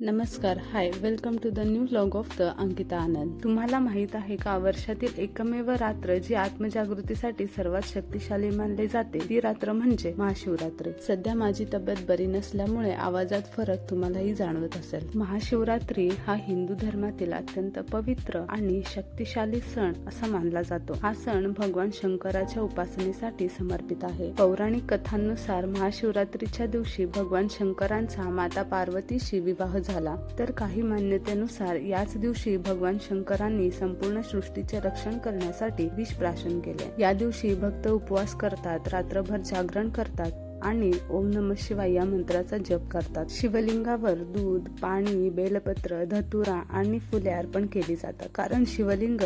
नमस्कार, hi, welcome to the new vlog of the Ankita Anand. तुम्हाला माहित आहे का, वर्षातील एकमेव रात्र जी आत्मजागृतीसाठी सर्वात शक्तिशाली मानली जाते ती रात्र म्हणजे महाशिवरात्री. सध्या माझी तब्येत बरी नसल्यामुळे आवाजात फरक तुम्हालाही जाणवत असेल. महाशिवरात्री हा हिंदू धर्मातील अत्यंत पवित्र आणि शक्तिशाली सण असा मानला जातो. हा सण भगवान शंकराच्या उपासनेसाठी समर्पित आहे. पौराणिक कथांनुसार महाशिवरात्रीच्या दिवशी भगवान शंकरांचा माता पार्वतीशी विवाह झाला, तर काही मान्यतेनुसार याच दिवशी भगवान शंकरांनी संपूर्ण सृष्टीचे रक्षण करण्यासाठी विष प्राशन केले. या दिवशी भक्त उपवास करतात, रात्रभर जागरण करतात आणि ओम नमः शिवाय या मंत्राचा जप करतात. शिवलिंगावर दूध, पाणी, बेलपत्र, धतुरा आणि फुले अर्पण केली जातात, कारण शिवलिंग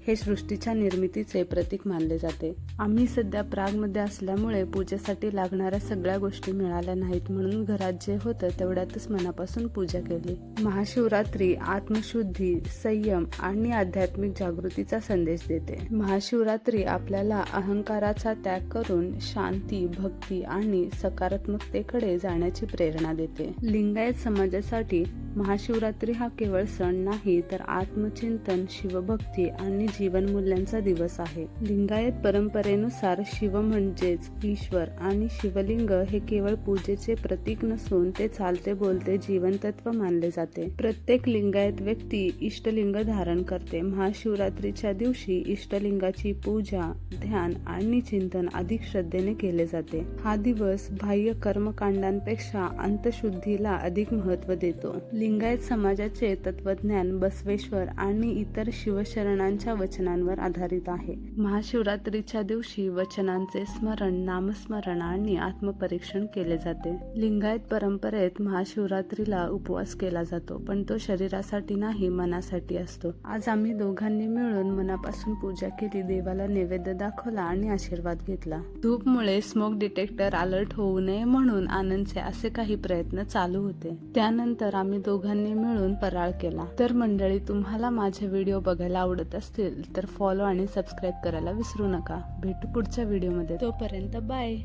हे सृष्टीच्या निर्मितीचे प्रतीक मानले जाते. आम्ही सध्या प्रागमध्ये असल्यामुळे पूजेसाठी लागणाऱ्या सगळ्या गोष्टी मिळाल्या नाहीत, म्हणून घरात जे होतं तेवढ्यातच मनापासून पूजा केली. महाशिवरात्री आत्मशुद्धी, संयम आणि आध्यात्मिक जागृतीचा संदेश देते. महाशिवरात्री आपल्याला अहंकाराचा त्याग करून शांती, भक्ती आणि सकारात्मकतेकडे जाण्याची प्रेरणा देते. लिंगायत समाजासाठी महाशिवरात्री हा केवळ सण नाही, तर आत्मचिंतन, शिवभक्ती आणि जीवनमूल्यांचा दिवस आहे. लिंगायत परंपरेनुसार शिव म्हणजेच ईश्वर आणि शिवलिंग हे केवळ पूजेचे प्रतीक नसून ते चालते बोलते जीवनतत्व मानले जाते. प्रत्येक लिंगायत व्यक्ती इष्टलिंग धारण करते. महाशिवरात्रीच्या दिवशी इष्टलिंगाची पूजा, ध्यान आणि चिंतन अधिक श्रद्धेने केले जाते. हा दिवस बाह्य कर्मकांडांपेक्षा अंतशुद्धीला अधिक महत्त्व देतो. लिंगायत समाजाचे तत्वज्ञान बसवेश्वर आणि इतर शिवशरणांच्या वचनांवर आधारित आहे. महाशिवरात्रीच्या दिवशी वचनांचे स्मरण, नामस्मरण आणि आत्मपरीक्षण केले जाते. लिंगायत परंपरेत महाशिवरात्रीला उपवास केला जातो, पण तो शरीरासाठी नाही, मनासाठी असतो. आज आम्ही दोघांनी मिळून मनापासून पूजा केली, देवाला नैवेद्य दाखवला आणि आशीर्वाद घेतला. धूपमुळे स्मोक डिटेक्टर अलर्ट होऊ नये म्हणून आनंदचे असे काही प्रयत्न चालू होते. त्यानंतर आम्ही दोघांनी मिळून फराळ केला. तर मंडळी, तुम्हाला माझे व्हिडिओ बघायला आवडत असतील तर फॉलो आणि सबस्क्राईब करायला विसरू नका. भेटू पुढच्या व्हिडिओमध्ये. तोपर्यंत बाय.